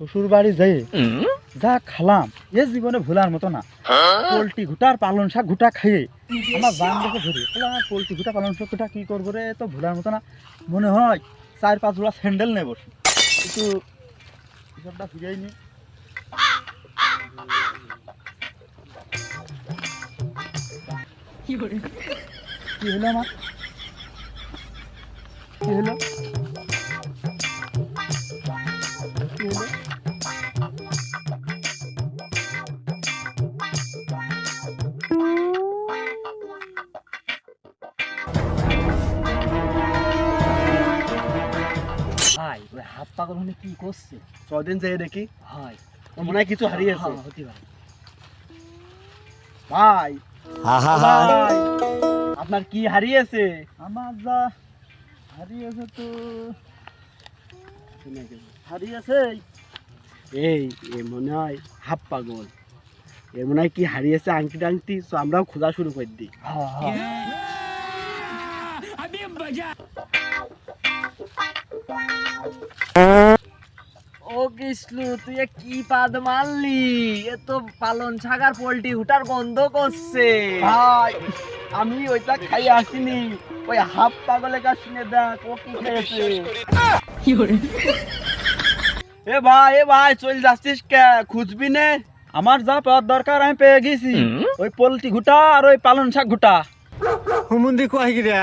শ্বশুর বাড়ি যেয়ে যা খালাম এ জীবনে ভোলার মতো না। পোলট্রি ঘুটার পালন শাক ঘুটা খেয়ে আমার বান দেখে ধরে পোলট্রি ঘুটা পালন শাক ঘুটা কি করবো রে, তো ভোলার মতো না। মনে হয় 4-5 জোড়া স্যান্ডেল নেব, কিন্তু হিসাবটা ফিরেই নি। কি হলো আমার, কি হলো, কি হলো? ভাই ওই হাত পাগল মানে কি করছে? কদিন যেয়ে দেখি, ভাই ওর মনে হয় কিছু হারিয়েছে। হ্যাঁ, হতে পারে। ভাই ভাই, আপনার কি হারিয়েছে? আমার যা হারিয়েছে তো হারিয়েছে। এই এ মনে হয় হাফ পাগল, এ মনে হয় কি হারিয়েছে আংটি টাংটি। তো আমরাও খোঁজা শুরু করে দিই। হ্যাঁ হ্যাঁ ও কৃষ্ণু, তুই এ কি পাদ মারলি? এ তো পালন শাক আর পোল্ট্রি হুটার গন্ধ করছে। ভাই আমি ওইটা খাই আসিনি, ওই হাফ পাগলের কাছে শুনে দেখ ও কি খেয়েছে। এ ভাই চল যাচ্ছিস কে? খুঁজবি নে? আমার যা পাওয়ার দরকার আমি পেয়ে গেছি, ওই পোলট্রি ঘুটা আর ওই পালন শাক ঘুটা। হুমুন্দি কয় কি রে?